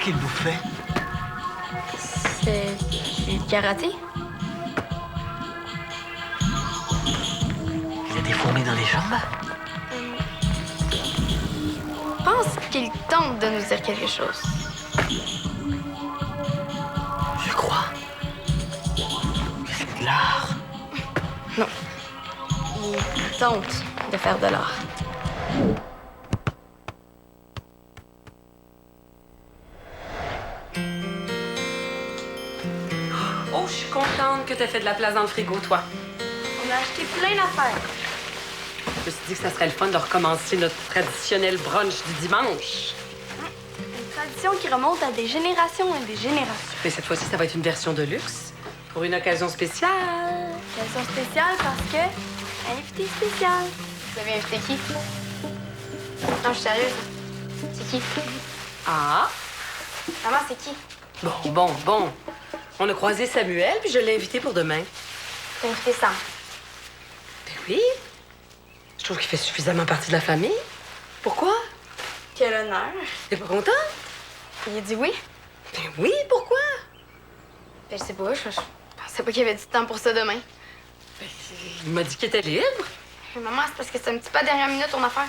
qu'il vous fait? C'est du karaté. Il a des fourmis dans les jambes? Je pense qu'il tente de nous dire quelque chose. Je crois que c'est de l'art. Non. Il tente de faire de l'art. Oh, je suis contente que tu aies fait de la place dans le frigo, toi. On a acheté plein d'affaires. Je me suis dit que ça serait le fun de recommencer notre traditionnel brunch du dimanche. Une tradition qui remonte à des générations et des générations. Mais cette fois-ci, ça va être une version de luxe pour une occasion spéciale. Occasion spéciale parce que... Invité spécial. Vous avez invité qui? Non, je suis sérieuse. C'est qui? Ah, Maman, c'est qui? bon. On a croisé Samuel, puis je l'ai invité pour demain. T'as invité Sam. Ben oui. Je trouve qu'il fait suffisamment partie de la famille. Pourquoi? Quel honneur. T'es pas content? Il a dit oui. Ben oui, pourquoi? Ben, je sais pas, je pensais pas qu'il y avait du temps pour ça demain. Ben, il m'a dit qu'il était libre. Mais maman, c'est parce que c'est un petit peu à dernière minute ton affaire.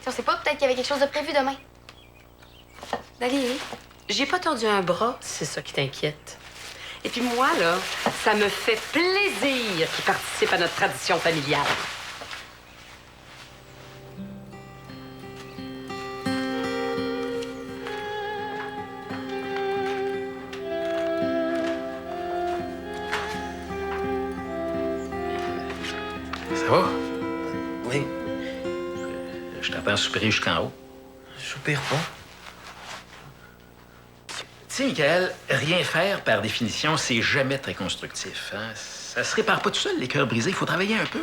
Si on sait pas, peut-être qu'il y avait quelque chose de prévu demain. Dali, j'ai pas tordu un bras, si c'est ça qui t'inquiète. Et puis moi, là, ça me fait plaisir qu'il participe à notre tradition familiale. Ça va? Oui, Je t'entends soupirer jusqu'en haut. je soupire pas. Tu sais, Michael, rien faire, par définition, c'est jamais très constructif. Hein? Ça se répare pas tout seul, les cœurs brisés. Il faut travailler un peu.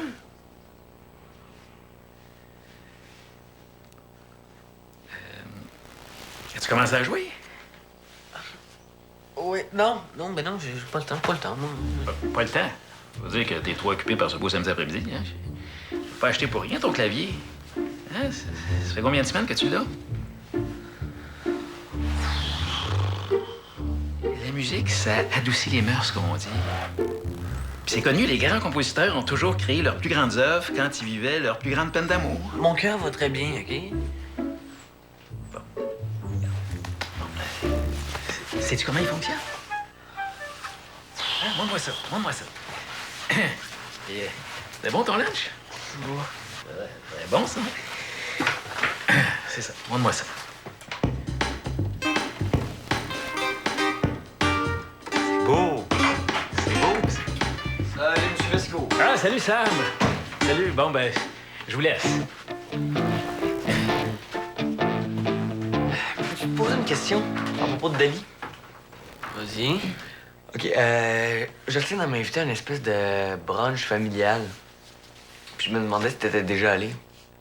As-tu commencé à jouer? Oui, non, j'ai pas le temps, moi. Pas le temps. Ça veut dire que t'es trop occupé par ce beau samedi après-midi. Hein? Je vais pas acheter pour rien ton clavier. Hein? Ça fait combien de semaines que tu l'as? La musique, ça adoucit les mœurs, comme on dit. Puis c'est connu, les grands compositeurs ont toujours créé leurs plus grandes œuvres quand ils vivaient leurs plus grandes peines d'amour. Mon cœur va très bien, OK? Sais-tu comment il fonctionne? Hein? Montre-moi ça. Et, c'est bon ton lunch? C'est bon, ça? C'est ça. Montre-moi ça. Beau! Salut, M. Vesco. Ah, salut, Sam. Salut. Bon, ben, je vous laisse. Peux-tu te poser une question à propos de Dali? Vas-y. OK, Jocelyne m'a invité à une espèce de brunch familial. Puis je me demandais si t'étais déjà allé. Tu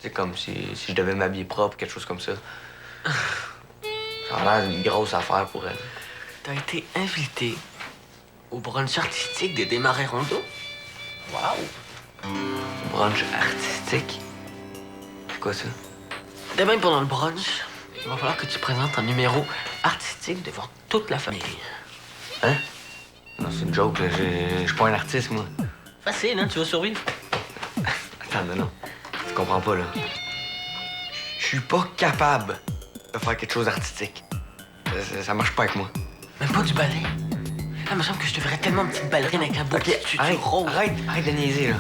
sais, comme si je devais m'habiller propre, quelque chose comme ça. Ça a l'air d'une grosse affaire pour elle. T'as été invité au brunch artistique des Desmarais Rondeau? Wow! Brunch artistique? C'est quoi ça? Demain, pendant le brunch, il va falloir que tu présentes un numéro artistique devant toute la famille. Hein? Non, c'est une joke, là. Je suis pas un artiste, moi. Facile, hein? Tu vas survivre. Attends, non. Tu comprends pas, là. Je suis pas capable de faire quelque chose d'artistique. Ça marche pas avec moi. Même pas du ballet. Ah, il me semble que je te verrais tellement une petite ballerine avec un beau petit tutu rose. Arrête de niaiser, là.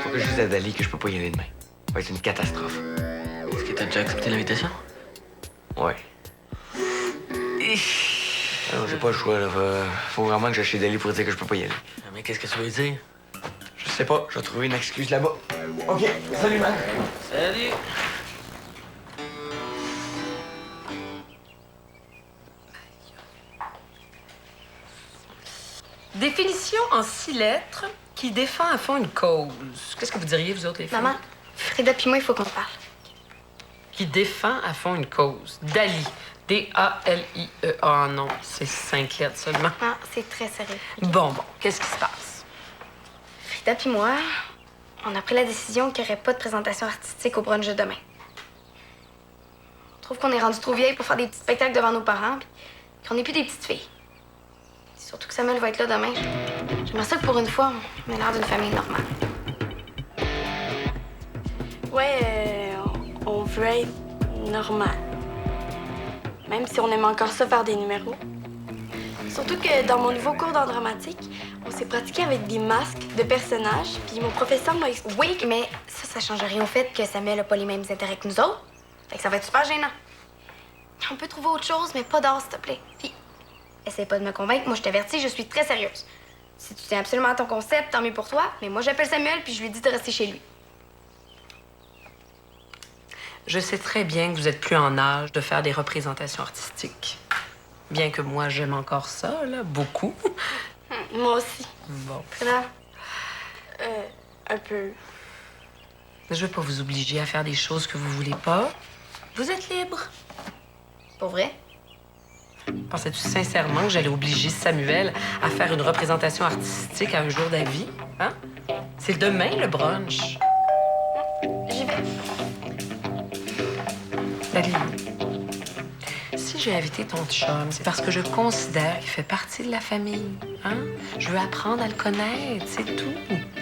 Faut que je dise à Dali que je peux pas y aller demain. Ça va être une catastrophe. Est-ce que t'as déjà accepté l'invitation? Ouais. Alors, j'ai pas le choix, là. Faut vraiment que j'aille chez Dali pour dire que je peux pas y aller. Ah, mais qu'est-ce que tu veux dire? Je sais pas, je vais trouver une excuse là-bas. OK, salut, man. Salut! Définition en 6 lettres qui défend à fond une cause. Qu'est-ce que vous diriez, vous autres, les filles? Maman, Frida puis moi, il faut qu'on parle. Qui défend à fond une cause. Dali. D-A-L-I-E. Ah non, c'est 5 lettres seulement. Non, c'est très sérieux. Bon, qu'est-ce qui se passe? Frida puis moi, on a pris la décision qu'il n'y aurait pas de présentation artistique au brunch de demain. trouve qu'on est rendu trop vieille pour faire des petits spectacles devant nos parents, puis qu'on n'est plus des petites filles. Surtout que Samuel va être là demain. J'aimerais ça que pour une fois, on ait l'air d'une famille normale. Ouais, on veut être normal. Même si on aime encore ça faire des numéros. Surtout que dans mon nouveau cours d'art dramatique, on s'est pratiqué avec des masques de personnages, puis mon professeur m'a expliqué... Oui, mais ça change rien au fait que Samuel n'a pas les mêmes intérêts que nous autres. Fait que ça va être super gênant. On peut trouver autre chose, mais pas d'art, s'il te plaît. Puis, essaie pas de me convaincre. Moi, je t'avertis, je suis très sérieuse. Si tu tiens absolument à ton concept, tant mieux pour toi. Mais moi, j'appelle Samuel, puis je lui dis de rester chez lui. Je sais très bien que vous êtes plus en âge de faire des représentations artistiques. Bien que moi, j'aime encore ça, là, beaucoup. Moi aussi. Bon. Là, Un peu. Je veux pas vous obliger à faire des choses que vous voulez pas. Vous êtes libre. pour vrai? Pensais-tu sincèrement que j'allais obliger Samuel à faire une représentation artistique à un jour d'avis? Hein? C'est demain, le brunch. J'y vais. Dali, si j'ai invité ton chum, c'est parce que je considère qu'il fait partie de la famille. Hein? Je veux apprendre à le connaître, c'est tout.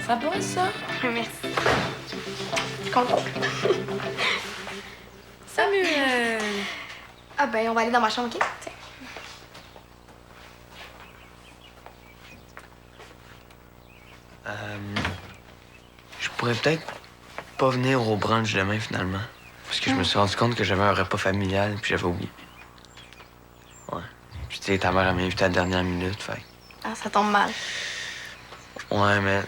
Ça va, ça? Merci. Je suis contente. Samuel! Ah ben, on va aller dans ma chambre, OK? Tiens. Je pourrais peut-être pas venir au brunch demain, finalement. Parce que je me suis rendu compte que j'avais un repas familial, puis j'avais oublié. Ouais. Puis tu sais, ta mère m'a invité à la dernière minute, fait. Ah, ça tombe mal. Ouais, mais...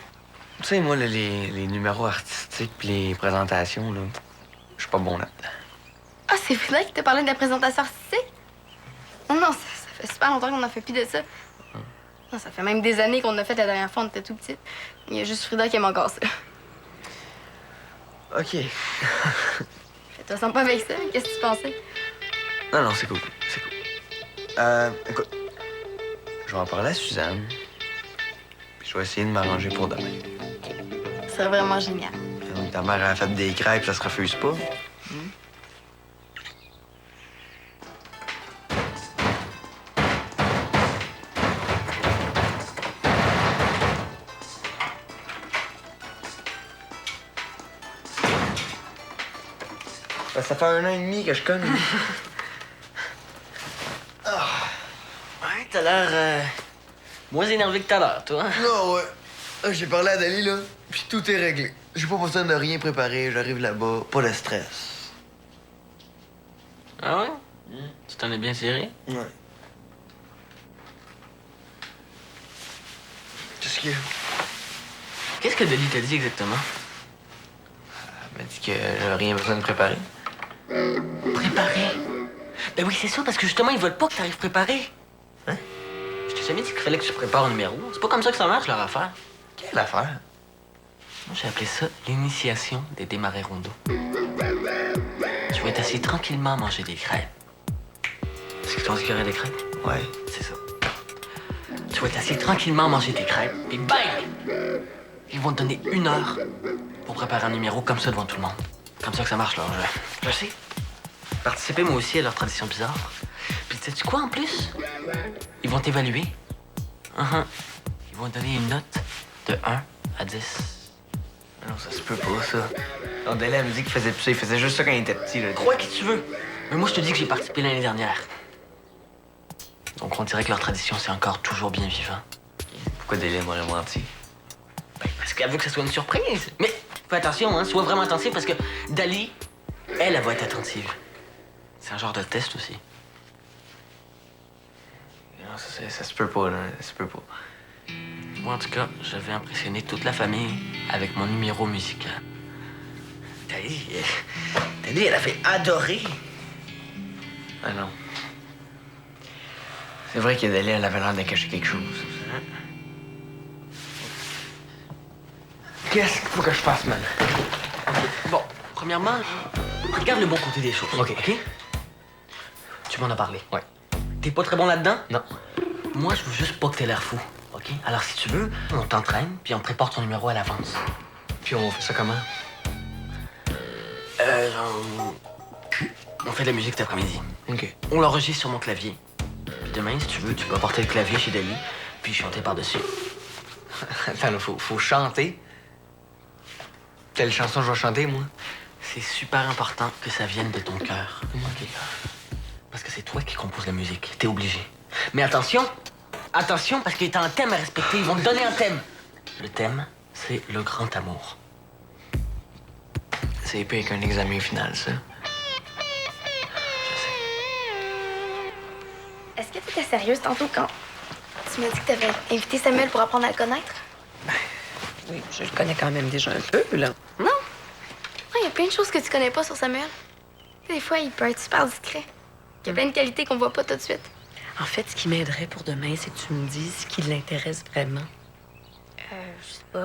Tu sais, moi, là, les numéros artistiques puis les présentations, là, je suis pas bon là-dedans. Ah, c'est vrai que t'as parlé de la présentation artistique? Non, non, ça fait super longtemps qu'on en fait plus de ça. Non, ça fait même des années qu'on en a fait la dernière fois, on était tout petite. Il y a juste Frida qui aime encore ça. OK. Fais-toi sens pas avec ça, qu'est-ce que tu pensais? Non, non, c'est cool. C'est cool. Écoute, je vais en parler à Suzanne. Puis je vais essayer de m'arranger pour demain. Ce serait vraiment génial. Donc, ta mère a fait des crêpes, ça se refuse pas. Ça fait 1 an et demi que je connais. Ouais, t'as l'air moins énervé que tout à l'heure, toi. Hein? Non, ouais. J'ai parlé à Dali, là, puis tout est réglé. J'ai pas besoin de rien préparer, j'arrive là-bas, pas de stress. Ah ouais? Tu t'en es bien tiré? Ouais. Qu'est-ce qu'il y a? Qu'est-ce que Delis t'a dit exactement? Elle m'a dit que j'avais rien besoin de préparer. Préparé? Ben oui, c'est ça, parce que justement, ils veulent pas que t'arrives préparé. Hein? Je t'ai jamais dit qu'il fallait que tu prépares un numéro. C'est pas comme ça que ça marche, leur affaire. Quelle affaire? Moi, j'ai appelé ça l'initiation des démarrés rondeaux. Tu vas être assis tranquillement à manger des crêpes. Est-ce que tu as dit qu'il y aurait des crêpes? Ouais. C'est ça. Tu vas être assis tranquillement à manger tes crêpes, et bang! Ils vont te donner 1 heure pour préparer un numéro comme ça devant tout le monde. Comme ça que ça marche, leur jeu. Je sais. Participer, moi aussi, à leur tradition bizarre. Puis, sais-tu quoi, en plus? Ils vont t'évaluer. Ils vont te donner une note de 1 à 10. Non, ça se peut pas, ça. Non, Dali, elle me dit qu'il faisait plus ça. Il faisait juste ça quand il était petit, là. Crois qui tu veux. Mais moi, je te dis que j'ai participé l'année dernière. Donc, on dirait que leur tradition, c'est encore toujours bien vivant. Pourquoi Dali m'aurait menti? Ben, parce qu'elle veut que ça soit une surprise. Mais fais attention, hein, sois vraiment attentif parce que Dali, elle va être attentive. C'est un genre de test aussi. Non, ça se peut pas, là. Ça se peut pas. Moi, en tout cas, j'avais impressionné toute la famille avec mon numéro musical. Dali, elle avait adoré. Ah non. C'est vrai que Dali, elle avait l'air de cacher quelque chose. Qu'est-ce qu'il faut que je fasse, man? Bon, premièrement, regarde le bon côté des choses. OK. OK? Tu m'en as parlé. Ouais. T'es pas très bon là-dedans? Non. Moi, je veux juste pas que t'aies l'air fou. OK? Alors, si tu veux, on t'entraîne, puis on prépare ton numéro à l'avance. Puis on fait ça comment? Genre... On fait de la musique cet après-midi. OK. On l'enregistre sur mon clavier. Puis demain, si tu veux, tu peux apporter le clavier chez Dali, puis chanter par-dessus. Attends, là, faut chanter. Quelle chanson je vais chanter, moi? C'est super important que ça vienne de ton cœur. OK? Parce que c'est toi qui composes la musique. T'es obligé. Mais attention! Attention, parce que t'as un thème à respecter. Ils vont te donner un thème. Le thème, c'est le grand amour. C'est pire qu'un examen final, ça. Je sais. Est-ce que tu étais sérieuse tantôt quand tu m'as dit que tu avais invité Samuel pour apprendre à le connaître? Oui, je le connais quand même déjà un peu, là. Non. Il y a plein de choses que tu connais pas sur Samuel. Des fois, il peut être super discret. Il y a plein de qualités qu'on voit pas tout de suite. En fait, ce qui m'aiderait pour demain, c'est que tu me dises ce qui l'intéresse vraiment. Je sais pas.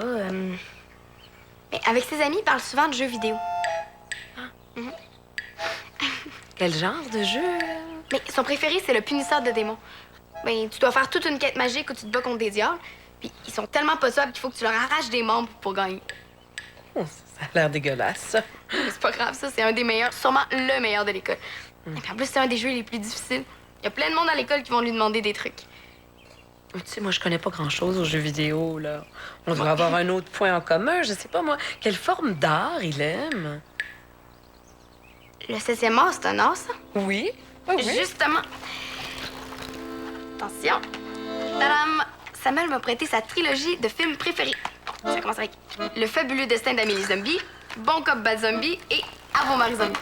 Mais avec ses amis, il parle souvent de jeux vidéo. Quel genre de jeu? Mais son préféré, c'est le punisseur de démons. Ben, tu dois faire toute une quête magique où tu te bats contre des diables. Puis ils sont tellement pas sobres qu'il faut que tu leur arraches des membres pour gagner. Oh, ça a l'air dégueulasse, ça. Mais c'est pas grave, ça. C'est un des meilleurs, sûrement le meilleur de l'école. Et puis en plus, c'est un des jeux les plus difficiles. Il y a plein de monde à l'école qui vont lui demander des trucs. Tu sais, moi, je connais pas grand-chose aux jeux vidéo, là. On doit avoir un autre point en commun, je sais pas, moi. Quelle forme d'art il aime? Le 16e art, c'est un art, ça? Oui? Oui. Justement. Attention. Tadam! Samuel m'a prêté sa trilogie de films préférés. Ça commence avec Le fabuleux destin d'Amélie Zombie, Bon cop, bad zombie et Avo Marie Zombie.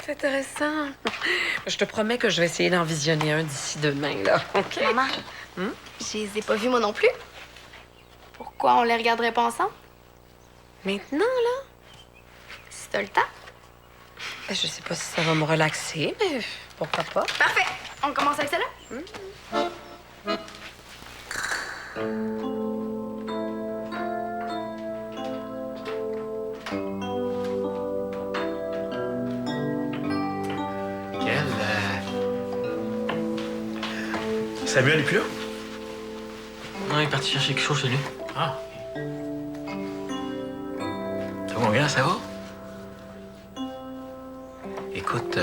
C'est intéressant. Je te promets que je vais essayer d'en visionner un d'ici demain, là. OK? Maman, je les ai pas vus moi non plus. Pourquoi on les regarderait pas ensemble? Maintenant, là? Si t'as le temps. Je sais pas si ça va me relaxer, mais pourquoi pas? Parfait. On commence avec celle-là? Samuel est plus là? Non, il est parti chercher quelque chose chez lui. Ah. Ça va, mon gars, ça va? Écoute,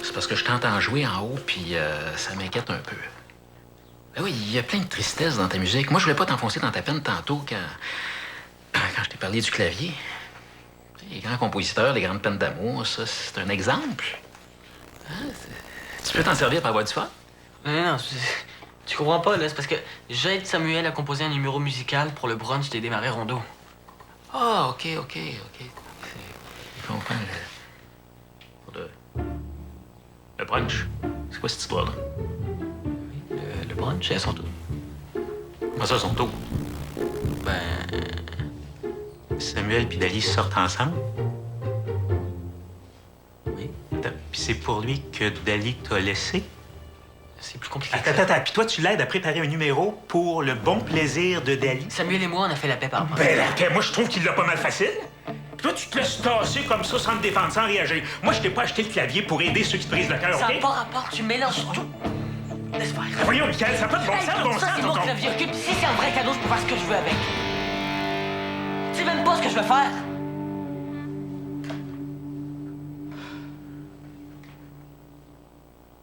c'est parce que je t'entends jouer en haut, puis ça m'inquiète un peu. Ben oui, il y a plein de tristesse dans ta musique. Moi, je voulais pas t'enfoncer dans ta peine tantôt quand je t'ai parlé du clavier. Les grands compositeurs, les grandes peines d'amour, ça, c'est un exemple. Hein? Tu peux t'en servir pour avoir du fun? Non, tu comprends pas, là. C'est parce que j'aide Samuel à composer un numéro musical pour le brunch des Démarrés Rondeau. Ah, OK. Je comprends. Le brunch. C'est quoi cette histoire-là? Le brunch, c'est à son tour. Comment ça, son tour? Ben... Samuel et Dali sortent ensemble? Oui. Attends, puis c'est pour lui que Dali t'a laissé? C'est plus compliqué que ça. Attends. Puis toi, tu l'aides à préparer un numéro pour le bon plaisir de Dali? Samuel et moi, on a fait la paix par rapport à Ben, ça. attends, moi, je trouve qu'il l'a pas mal facile. Puis toi, tu te laisses tasser comme ça sans te défendre, sans réagir. Moi, je t'ai pas acheté le clavier pour aider ceux qui te brisent le cœur, Ça OK? n'a pas rapport, tu mélanges tout. Laisse faire. Voyons, Michael, ça n'a pas de bon Hey, sens, bon ça, sens, c'est ton mon con. clavier. Puis si c'est un vrai cadeau, je peux faire ce que je veux avec. Tu sais même pas ce que je veux faire.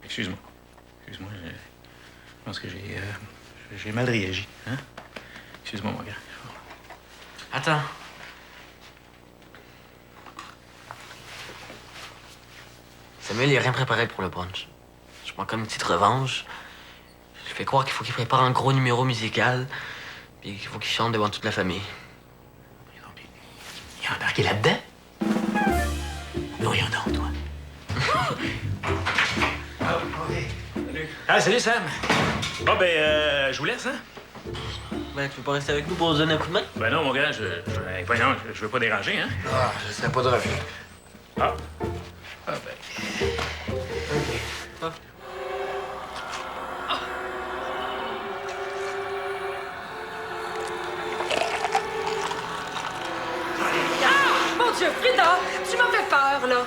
Excuse-moi, je pense que j'ai mal réagi, hein? Excuse-moi, mon gars. Attends. Samuel, il a rien préparé pour le brunch. Je prends comme une petite revanche. Je fais croire qu'il faut qu'il prépare un gros numéro musical, puis qu'il faut qu'il chante devant toute la famille. Il a embarqué là-dedans? Voyons donc, toi. Ah, salut, Sam. Bon, ben, je vous laisse, hein? Ben, tu veux pas rester avec nous pour nous donner un coup de main? Ben non, mon gars, voyons, je veux pas déranger, hein? Ah, je serais pas de refus. Ah. Ah, ben... Mon Dieu, Frida, tu m'as fait peur, là.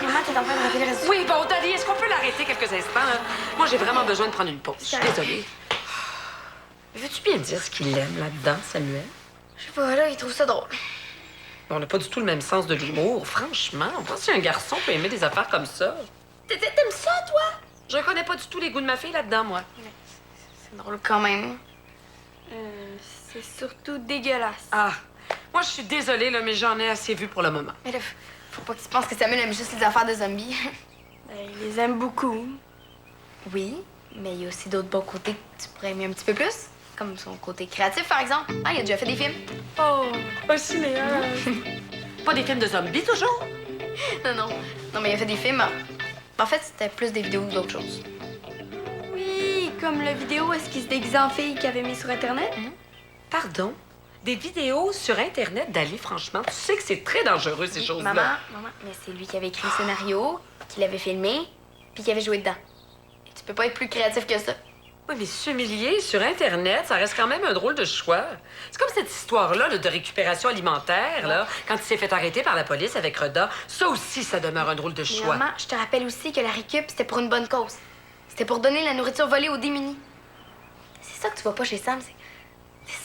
Maman, t'es en train de rater le résultat. Oui, bon, Daddy, est-ce qu'on peut l'arrêter quelques instants, là? Moi, j'ai vraiment besoin de prendre une pause. Je suis désolée. Veux-tu bien me dire ce qu'il aime là-dedans, Samuel? Je sais pas, là, il trouve ça drôle. On n'a pas du tout le même sens de l'humour, franchement. On pense qu'un garçon peut aimer des affaires comme ça. T'aimes ça, toi? Je connais pas du tout les goûts de ma fille là-dedans, moi. C'est drôle quand même. C'est surtout dégueulasse. Ah, moi, je suis désolée, là, mais j'en ai assez vu pour le moment. Mais là, faut pas que tu penses que Samuel aime juste les affaires de zombies. Ben, il les aime beaucoup. Oui, mais il y a aussi d'autres bons côtés que tu pourrais aimer un petit peu plus. Comme son côté créatif, par exemple. Ah, il a déjà fait des films. Oh, pas cinéaste. Pas des films de zombies, toujours? Non, non. Non, mais il a fait des films. En fait, c'était plus des vidéos que d'autres choses. Oui, comme la vidéo où est-ce qu'il se déguisait en fille qu'il avait mis sur Internet. Pardon? Des vidéos sur Internet, Dali, franchement, tu sais que c'est très dangereux, ces choses-là. Maman, mais c'est lui qui avait écrit le scénario, qui l'avait filmé, puis qui avait joué dedans. Et tu peux pas être plus créatif que ça. Oui, mais s'humilier sur Internet, ça reste quand même un drôle de choix. C'est comme cette histoire-là là, de récupération alimentaire, là, quand il s'est fait arrêter par la police avec Reda. Ça aussi, ça demeure un drôle de Mais choix. maman, je te rappelle aussi que la récup, c'était pour une bonne cause. C'était pour donner la nourriture volée aux démunis. C'est ça que tu vois pas chez Sam, c'est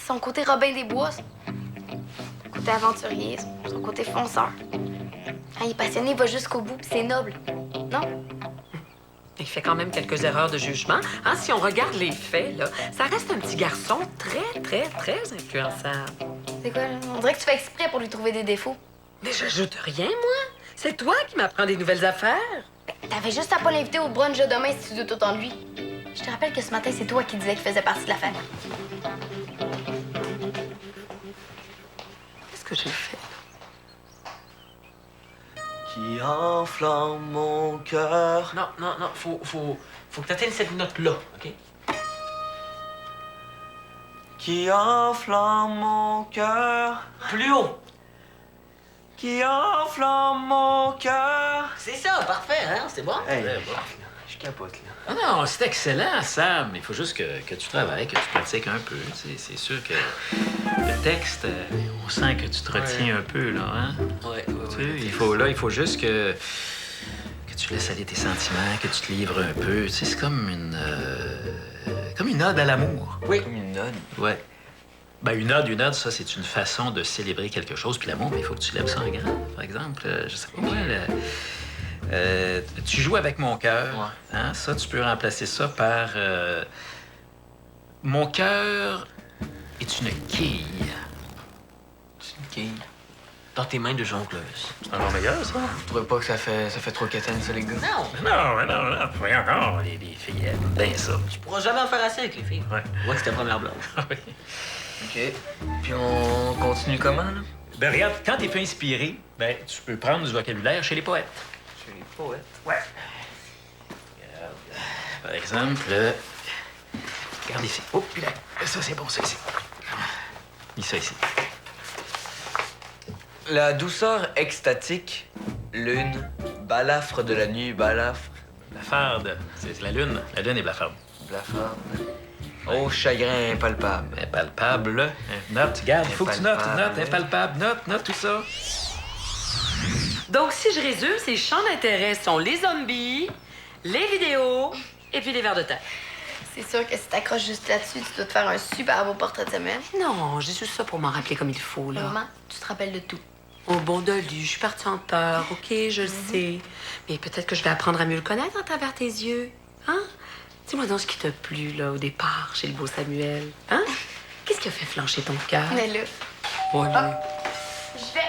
son côté Robin des Bois, son côté aventurier, son côté fonceur. Quand il est passionné, il va jusqu'au bout, puis c'est noble. Non? Il fait quand même quelques erreurs de jugement. Hein, si on regarde les faits, là, ça reste un petit garçon très, très, très influençable. C'est quoi, là? On dirait que tu fais exprès pour lui trouver des défauts. Mais j'ajoute rien, moi. C'est toi qui m'apprends des nouvelles affaires. Ben, t'avais juste à pas l'inviter au brunch de demain si tu doutes autant de lui. Je te rappelle que ce matin, c'est toi qui disais qu'il faisait partie de la famille. Qu'est-ce que j'ai fait? Qui enflamme mon cœur. Non, faut que t'atteignes cette note-là, OK? Qui enflamme mon cœur. Plus haut! Qui enflamme mon cœur. C'est ça, parfait, hein? C'est bon? Hey, C'est bon. je capote, là. Ah non, c'est excellent, Sam. Il faut juste que tu travailles, que tu pratiques un peu. C'est sûr que le texte, on sent que tu te retiens un peu, là, hein? Ouais. Tu sais, il faut juste que tu laisses aller tes sentiments, que tu te livres un peu. Tu sais, c'est comme une ode à l'amour. Oui. Comme une ode. Ouais. Ben, une ode, ça, c'est une façon de célébrer quelque chose. Puis l'amour, ben, il faut que tu lèves ça en grand. Par exemple, je sais pas moi, tu joues avec mon cœur. Ouais. Hein? Ça, tu peux remplacer ça par mon cœur est une quille. C'est une quille. Dans tes mains de jongleuse. C'est encore meilleur, ça? Vous trouvez pas que ça fait trop quétaine, ça, les gars? Non! Non, voyons encore. Les filles aiment bien ça. Tu pourras jamais en faire assez avec les filles. Ouais. Ouais, c'est ta première blonde. Oui. OK. Puis on continue comment, là? Ben, regarde, quand t'es peu inspiré, ben, tu peux prendre du vocabulaire chez les poètes. Chez les poètes. Ouais. Regarde. Par exemple, regarde ici. Oh, puis là, ça, c'est bon, ça, ici. Mis ça ici. La douceur extatique, lune, balafre de la nuit, balafre, Blafarde. C'est la lune. La lune est blafarde. blafarde. Oh, chagrin impalpable. Impalpable. Note, regarde, il faut que tu notes. Impalpable. Note, impalpable. Note tout ça. Donc, si je résume, ces champs d'intérêt sont les zombies, les vidéos et puis les vers de terre. C'est sûr que si t'accroches juste là-dessus, tu dois te faire un super beau portrait de Samuel. Non, j'ai juste ça pour m'en rappeler comme il faut, là. Maman, tu te rappelles de tout. Oh, bon Dolly, je suis partie en peur, OK, je le sais. Mais peut-être que je vais apprendre à mieux le connaître à travers tes yeux. Hein? Dis-moi donc ce qui t'a plu, là, au départ, chez le beau Samuel. Hein? Qu'est-ce qui a fait flancher ton cœur? Mais là, Oh, là. je vais.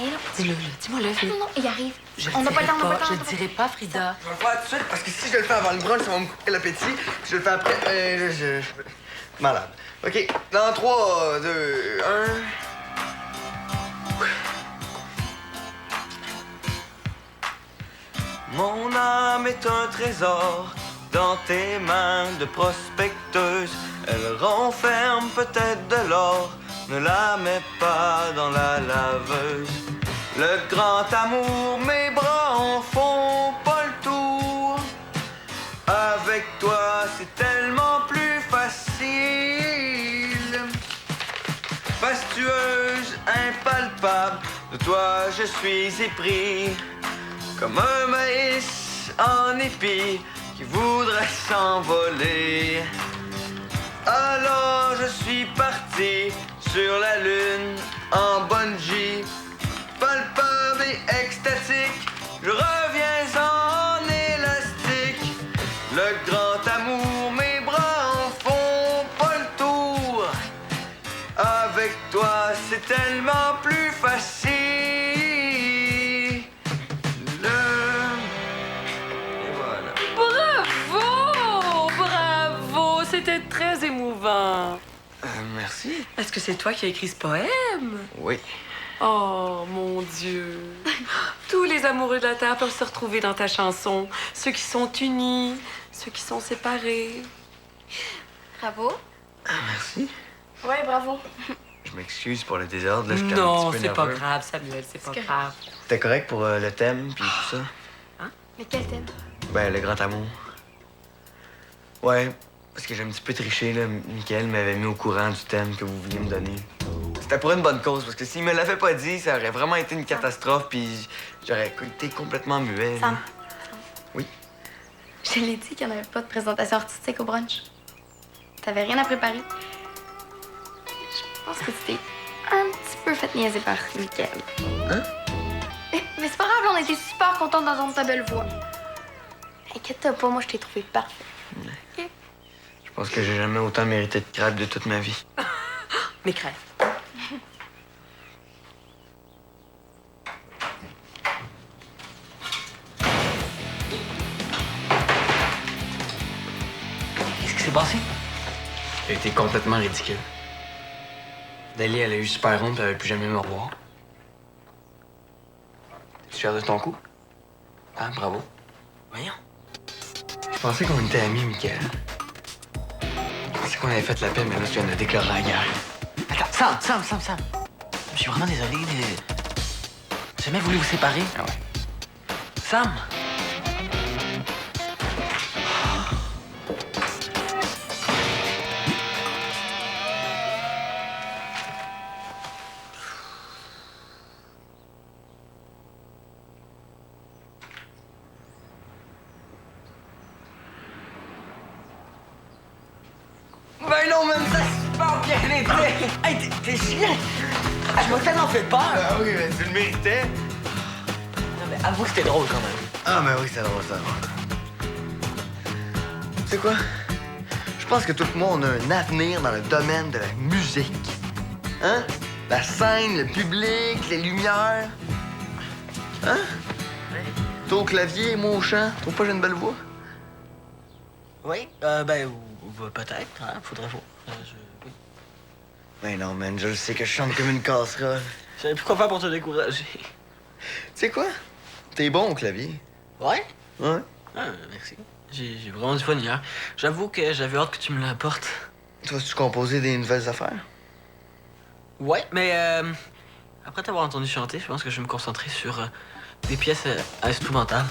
Hé, là. Dis-le, là. Dis-moi-le, Non, non, il arrive. Je On n'a pas le temps, on n'a pas le temps. Je le dirai pas, Frida. Je vais le faire tout de suite parce que si je le fais avant le brunch, ça va me couper l'appétit. Si je le fais après, malade. OK. Dans 3, 2, 1. Mon âme est un trésor dans tes mains de prospecteuse. Elle renferme peut-être de l'or, ne la mets pas dans la laveuse. Le grand amour, mes bras en font pas le tour. Avec toi, c'est tellement plus facile. Fastueuse, impalpable, de toi je suis épris. Comme un maïs en épi qui voudrait s'envoler. Alors je suis parti sur la lune en bungee. Est-ce que c'est toi qui as écrit ce poème? Oui. Oh, mon Dieu. Tous les amoureux de la Terre peuvent se retrouver dans ta chanson. Ceux qui sont unis, ceux qui sont séparés. Bravo. Ah, merci. Ouais, bravo. Je m'excuse pour le désordre, là, j'étais un Non, petit peu c'est pas nerveux. grave, Samuel, c'est pas correct. grave. C'était correct pour le thème, puis tout ça? Mais quel thème? Ben, le grand amour. Ouais, parce que j'ai un petit peu triché, là. Michael m'avait mis au courant du thème que vous vouliez me donner. C'était pour une bonne cause, parce que s'il me l'avait pas dit, ça aurait vraiment été une catastrophe, puis j'aurais été complètement muet. là. Sam. Oui? Je l'ai dit qu'il n'y en avait pas de présentation artistique au brunch. T'avais rien à préparer. Je pense que tu t'es un petit peu fait niaiser par Michael. Hein? Mais c'est pas grave, on a été super contents d'entendre ta belle voix. Inquiète-toi pas, moi je t'ai trouvé parfait. Je pense que j'ai jamais autant mérité de crêpes de toute ma vie. Mais crève. Qu'est-ce qui s'est passé? J'ai été complètement ridicule. Dali, elle a eu super honte, puis elle avait plus jamais me revoir. Tu es fier de ton coup? Ah, bravo. Voyons. Je pensais qu'on était amis, Michael. Je pensais qu'on avait fait la paix, mais là, tu viens de déclarer la guerre. Attends, Sam. Je suis vraiment désolé, mais... J'ai jamais voulu vous séparer. Ah ouais. Sam! Ben non, même ça, c'est super bien été! Hey, t'es chien! Ah, je m'as tellement fait peur! Ah oui, mais tu le méritais. Non, mais avoue que c'était drôle quand même. Ah, ben oui, c'est drôle, ça. Tu sais quoi? Je pense que tout le monde a un avenir dans le domaine de la musique. Hein? La scène, le public, les lumières. Hein? Toi au clavier, moi au chant. Trouve pas que j'ai une belle voix? Oui, peut-être, hein, faudrait voir. Oui. Ben non, man, je le sais que je chante comme une casserole. Je savais plus quoi faire pour te décourager. Tu sais quoi? T'es bon au clavier. Ouais? Ouais. Ah, merci. J'ai vraiment du fun hier. J'avoue que j'avais hâte que tu me l'apportes. Tu vas-tu composer des nouvelles affaires? Ouais, mais après t'avoir entendu chanter, je pense que je vais me concentrer sur des pièces instrumentales.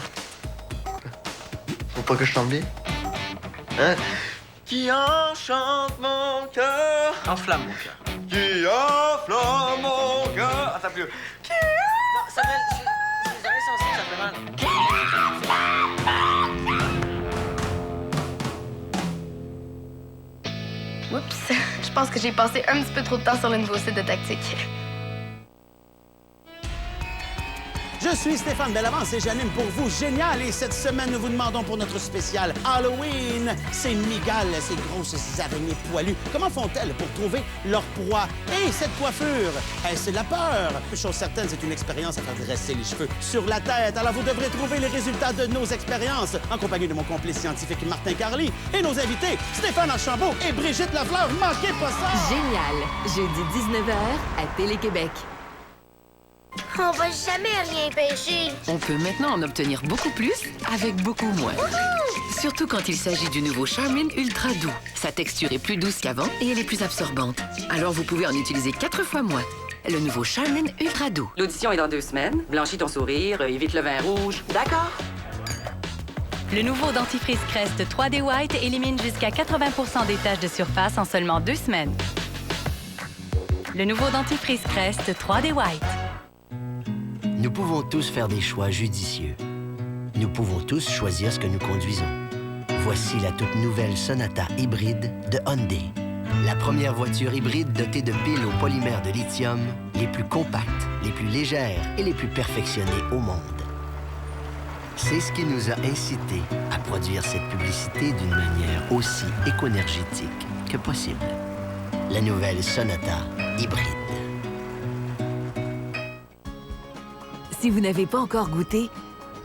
Faut pas que je chante bien? Hein? Qui enchante mon cœur, Enflamme mon cœur. qui enflamme mon cœur. Attends plus. Non, ça fait... J'ai jamais senti que ça fait mal. Oups, je pense que j'ai passé un petit peu trop de temps sur le nouveau site de tactique. Je suis Stéphane Bellavance et j'anime pour vous Génial. Et cette semaine, nous vous demandons pour notre spécial Halloween, ces migales, ces grosses araignées poilues, comment font-elles pour trouver leur proie? Et cette coiffure, est-ce la peur? Chose certaine, c'est une expérience à faire dresser les cheveux sur la tête. Alors vous devrez trouver les résultats de nos expériences en compagnie de mon complice scientifique Martin Carly et nos invités Stéphane Archambault et Brigitte Lafleur. Manquez pas ça! Génial, jeudi 19h à Télé-Québec. On va jamais rien pêcher. On peut maintenant en obtenir beaucoup plus avec beaucoup moins. Surtout quand il s'agit du nouveau Charmin Ultra Doux. Sa texture est plus douce qu'avant et elle est plus absorbante. Alors vous pouvez en utiliser 4 fois moins. Le nouveau Charmin Ultra Doux. L'audition est dans 2 semaines. Blanchis ton sourire, évite le vin rouge. D'accord? Le nouveau dentifrice Crest 3D White élimine jusqu'à 80% des taches de surface en seulement 2 semaines. Le nouveau dentifrice Crest 3D White. Nous pouvons tous faire des choix judicieux. Nous pouvons tous choisir ce que nous conduisons. Voici la toute nouvelle Sonata hybride de Hyundai. La première voiture hybride dotée de piles au polymère de lithium, les plus compactes, les plus légères et les plus perfectionnées au monde. C'est ce qui nous a incités à produire cette publicité d'une manière aussi écoénergétique que possible. La nouvelle Sonata hybride. Si vous n'avez pas encore goûté,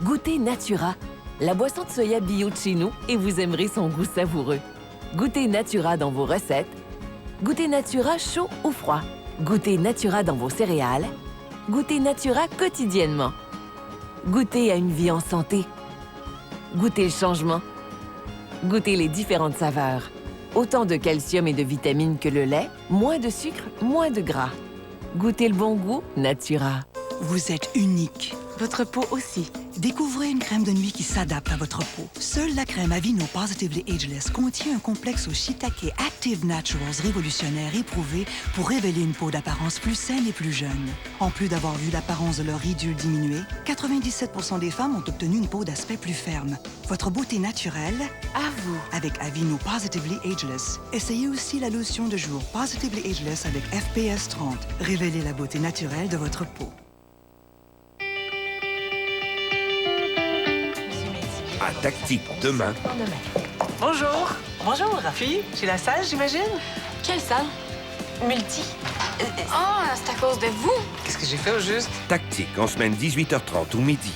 goûtez Natura, la boisson de soya bio de chez nous, et vous aimerez son goût savoureux. Goûtez Natura dans vos recettes Goûtez Natura chaud ou froid. Goûtez Natura dans vos céréales. Goûtez Natura quotidiennement. Goûtez à une vie en santé. Goûtez le changement. Goûtez les différentes saveurs. Autant de calcium et de vitamines que le lait, moins de sucre, moins de gras. Goûtez le bon goût, Natura. Vous êtes unique. Votre peau aussi. Découvrez une crème de nuit qui s'adapte à votre peau. Seule la crème Aveeno Positively Ageless contient un complexe au shiitake Active Naturals révolutionnaire éprouvé pour révéler une peau d'apparence plus saine et plus jeune. En plus d'avoir vu l'apparence de leur ridule diminuer, 97% des femmes ont obtenu une peau d'aspect plus ferme. Votre beauté naturelle, à vous, avec Aveeno Positively Ageless. Essayez aussi la lotion de jour Positively Ageless avec FPS 30. Révélez la beauté naturelle de votre peau. À Tactique demain. Bonjour. Bonjour, Rafi. Chez la salle, j'imagine? Quelle salle? Multi. Ah, c'est à cause de vous? Qu'est-ce que j'ai fait au juste? Tactique en semaine 18h30 ou midi.